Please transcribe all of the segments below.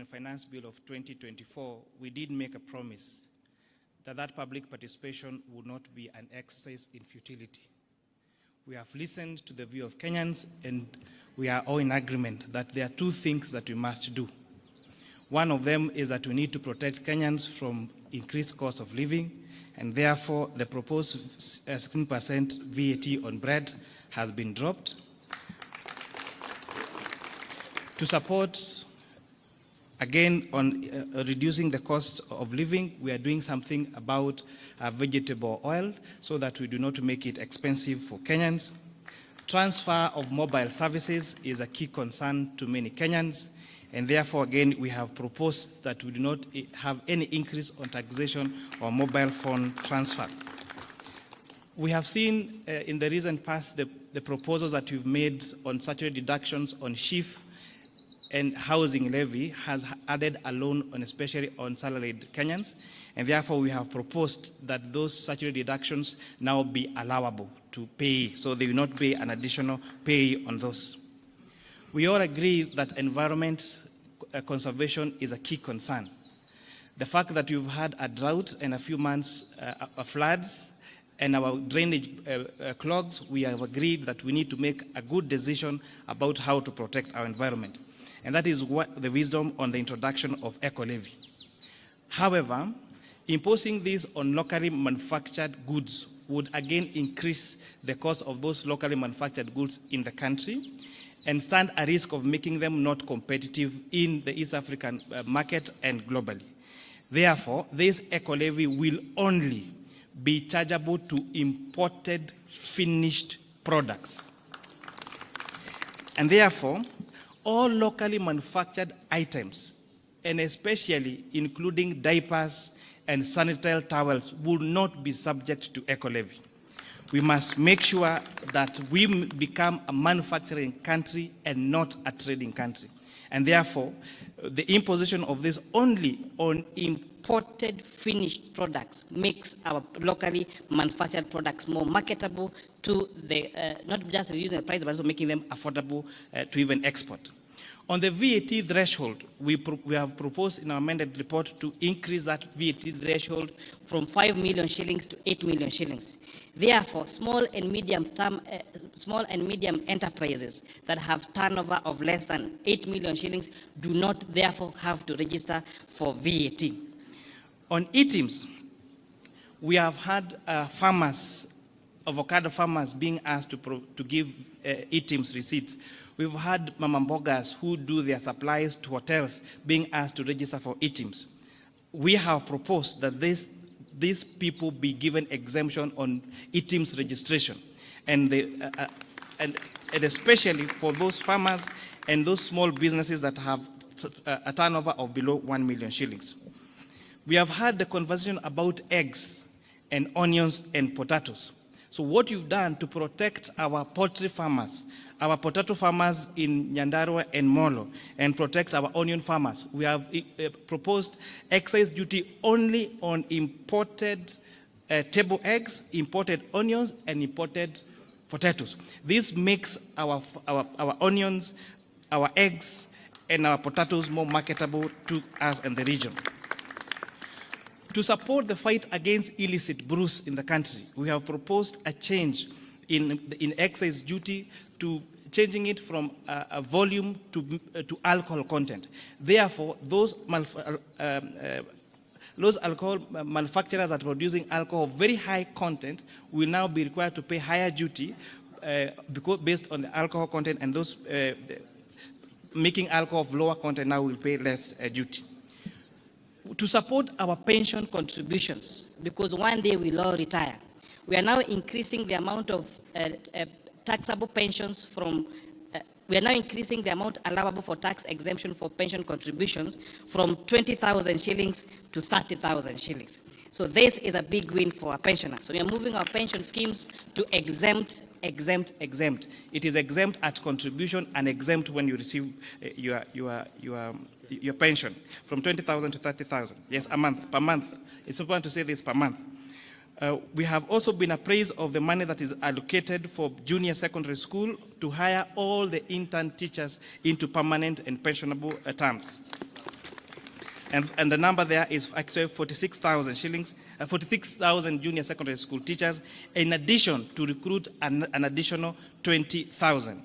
and Finance Bill of 2024, we did make a promise that that public participation would not be an exercise in futility. We have listened to the view of Kenyans, and we are all in agreement that there are two things that we must do. One of them is that we need to protect Kenyans from increased cost of living, and therefore the proposed 16% VAT on bread has been dropped. To support, again, on reducing the cost of living, we are doing something about vegetable oil so that we do not make it expensive for Kenyans. Transfer of mobile services is a key concern to many Kenyans, and therefore, again, we have proposed that we do not have any increase on taxation or mobile phone transfer. We have seen in the recent past the proposals that we've made on statutory deductions on SHIF and housing levy has added a loan on, especially on salaried Kenyans, and therefore we have proposed that those statutory deductions now be allowable to pay, so they will not pay an additional pay on those. We all agree that environment conservation is a key concern. The fact that we've had a drought and a few months of floods and our drainage clogs, we have agreed that we need to make a good decision about how to protect our environment. And that is what the wisdom on the introduction of eco-levy. However, imposing this on locally manufactured goods would again increase the cost of those locally manufactured goods in the country and stand a risk of making them not competitive in the East African market and globally. Therefore, this eco-levy will only be chargeable to imported finished products. And therefore, all locally manufactured items, and especially including diapers and sanitary towels, will not be subject to eco-levy. We must make sure that we become a manufacturing country and not a trading country. And therefore, the imposition of this only on imported finished products makes our locally manufactured products more marketable to the, not just reducing the price, but also making them affordable to even export. On the VAT threshold, we have proposed in our amended report to increase that VAT threshold from 5 million shillings to 8 million shillings. Therefore, small and medium enterprises that have turnover of less than 8 million shillings do not therefore have to register for VAT. On items, we have had farmers, avocado farmers, being asked to give items receipts. We've had mama mbogas who do their supplies to hotels being asked to register for items. We have proposed that these people be given exemption on items registration, and especially for those farmers and those small businesses that have a turnover of below 1 million shillings. We have had the conversation about eggs and onions and potatoes. So what you've done to protect our poultry farmers, our potato farmers in Nyandarua and Molo, and protect our onion farmers, we have proposed excise duty only on imported table eggs, imported onions, and imported potatoes. This makes our onions, our eggs, and our potatoes more marketable to us and the region. To support the fight against illicit brews in the country, we have proposed a change in excise duty to changing it from a volume to alcohol content. Therefore, those alcohol manufacturers that are producing alcohol of very high content will now be required to pay higher duty because based on the alcohol content, and those making alcohol of lower content now will pay less duty. To support our pension contributions, because one day we'll all retire, we are now increasing the amount of taxable pensions from, we are now increasing the amount allowable for tax exemption for pension contributions from 20,000 shillings to 30,000 shillings. So this is a big win for our pensioners. So we are moving our pension schemes to exempt. It is exempt at contribution and exempt when you receive your pension from 20,000 to 30,000. Yes, a month, per month. It's important to say this, per month. We have also been appraised of the money that is allocated for junior secondary school to hire all the intern teachers into permanent and pensionable terms. And the number there is actually 46,000 shillings, 46,000 junior secondary school teachers, in addition to recruit an additional 20,000.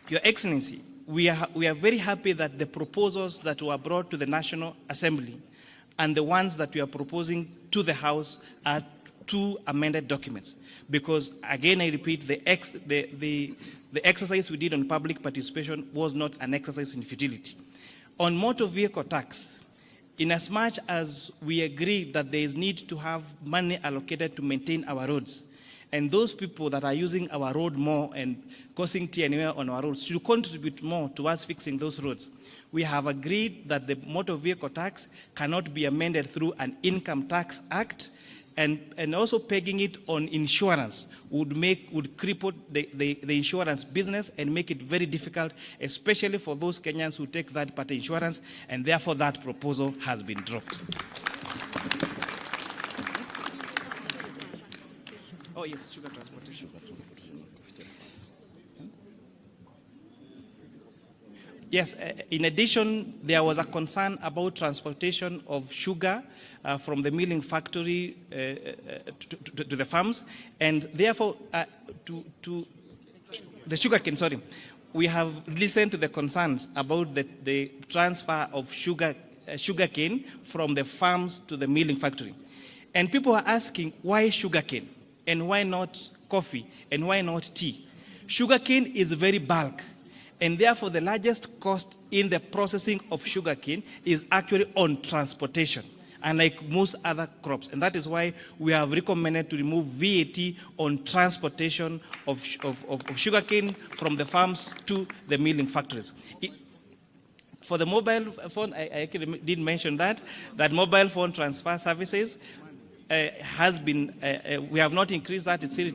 Your Excellency, we are very happy that the proposals that were brought to the National Assembly and the ones that we are proposing to the House are two amended documents. Because, again, I repeat, the exercise we did on public participation was not an exercise in futility. On motor vehicle tax, inasmuch as we agree that there is need to have money allocated to maintain our roads, and those people that are using our road more and causing tear and wear on our roads should contribute more towards fixing those roads. We have agreed that the motor vehicle tax cannot be amended through an income tax act, and also pegging it on insurance would cripple the insurance business and make it very difficult, especially for those Kenyans who take third-party insurance, and therefore that proposal has been dropped. Oh yes, sugar transportation. Yes, in addition, there was a concern about transportation of sugar from the milling factory to the farms, and therefore to the sugarcane, sorry. We have listened to the concerns about the transfer of sugarcane from the farms to the milling factory. And people are asking, why sugarcane? And why not coffee? And why not tea? Sugarcane is very bulk. And therefore, the largest cost in the processing of sugarcane is actually on transportation, unlike most other crops. And that is why we have recommended to remove VAT on transportation of sugarcane from the farms to the milling factories. For the mobile phone, I actually did mention that mobile phone transfer services has been, we have not increased that, it still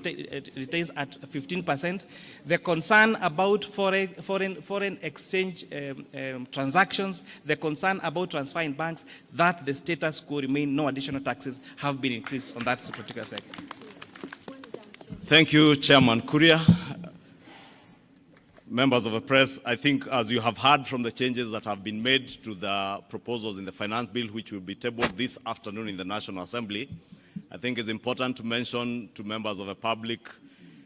retains at 15%. The concern about foreign exchange transactions, the concern about transfer in banks, that the status quo remain, no additional taxes have been increased on that particular sector. Thank you, Chairman Kuria. Members of the press, I think as you have heard from the changes that have been made to the proposals in the finance bill, which will be tabled this afternoon in the National Assembly, I think it's important to mention to members of the public,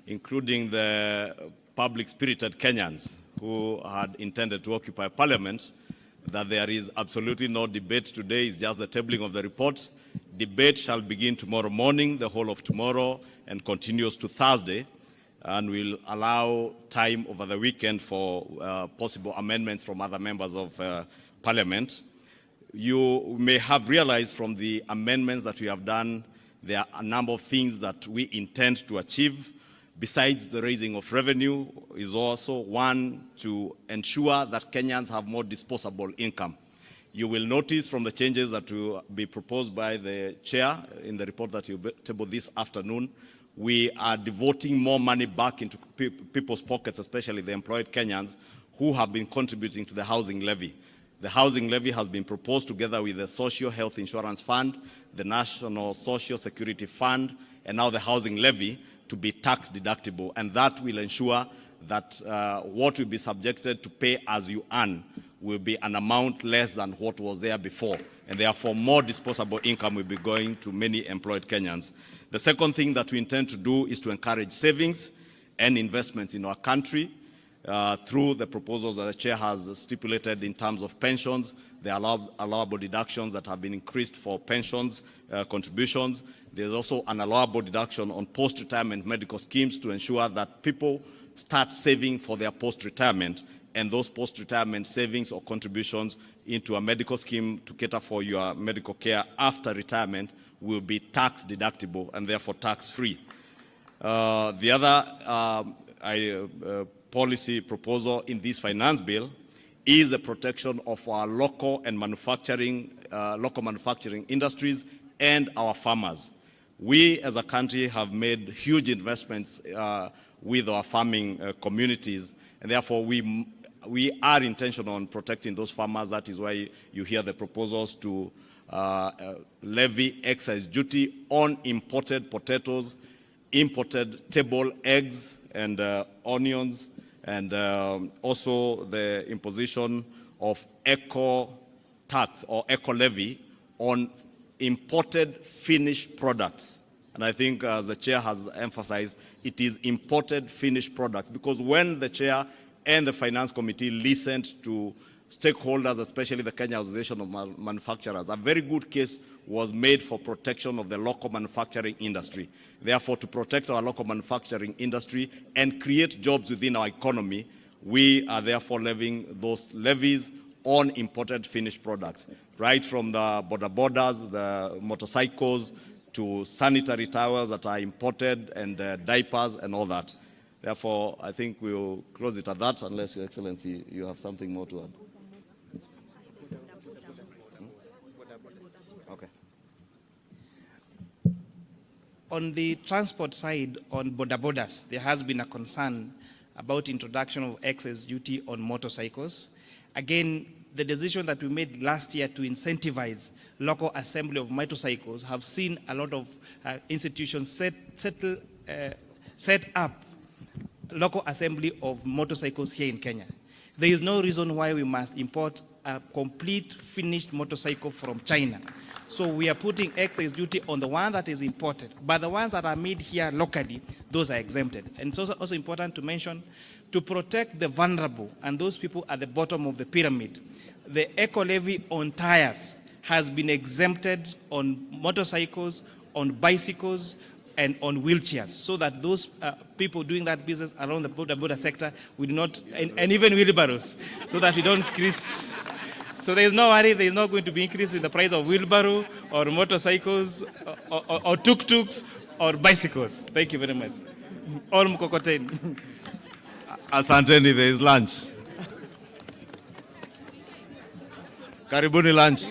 including the public-spirited Kenyans who had intended to occupy Parliament, that there is absolutely no debate today. It's just the tabling of the report. Debate shall begin tomorrow morning, the whole of tomorrow, and continues to Thursday, and will allow time over the weekend for possible amendments from other members of Parliament. You may have realized from the amendments that we have done, there are a number of things that we intend to achieve. Besides the raising of revenue, is also one to ensure that Kenyans have more disposable income. You will notice from the changes that will be proposed by the chair in the report that you table this afternoon, we are devoting more money back into people's pockets, especially the employed Kenyans who have been contributing to the housing levy. The housing levy has been proposed together with the Social Health Insurance Fund, the National Social Security Fund, and now the housing levy to be tax deductible. And that will ensure that what will be subjected to pay as you earn will be an amount less than what was there before. And therefore, more disposable income will be going to many employed Kenyans. The second thing that we intend to do is to encourage savings and investments in our country through the proposals that the chair has stipulated in terms of pensions, the allowable deductions that have been increased for pensions contributions. There's also an allowable deduction on post-retirement medical schemes to ensure that people start saving for their post-retirement, and those post-retirement savings or contributions into a medical scheme to cater for your medical care after retirement will be tax deductible and therefore tax-free. The other policy proposal in this finance bill is the protection of our local manufacturing industries and our farmers. We as a country have made huge investments with our farming communities, and therefore we are intentional on protecting those farmers. That is why you hear the proposals to levy excise duty on imported potatoes, imported table eggs and onions, and also the imposition of eco tax or eco levy on imported finished products. And I think, as the chair has emphasized, it is imported finished products, because when the chair and the finance committee listened to stakeholders, especially the Kenya Association of Manufacturers, a very good case was made for protection of the local manufacturing industry. Therefore, to protect our local manufacturing industry and create jobs within our economy, we are therefore levying those levies on imported finished products, right from the borders, the motorcycles, to sanitary towels that are imported, and diapers and all that. Therefore, I think we'll close it at that, unless, Your Excellency, you have something more to add. Okay. On the transport side, on borders, there has been a concern about introduction of excess duty on motorcycles. Again, the decision that we made last year to incentivize local assembly of motorcycles have seen a lot of institutions set up local assembly of motorcycles here in Kenya. There is no reason why we must import a complete finished motorcycle from China. So we are putting excess duty on the one that is imported, but the ones that are made here locally, those are exempted. And it's also important to mention, to protect the vulnerable and those people at the bottom of the pyramid, the eco levy on tires has been exempted on motorcycles, on bicycles, and on wheelchairs, so that those people doing that business around the border sector will not, and even wheelbarrows, so that we don't increase. So there is no worry, there is not going to be increase in the price of wheelbarrow or motorcycles or tuk-tuks or bicycles. Thank you very much. Or mkokoteni. Asanteni, there is lunch. Karibuni lunch.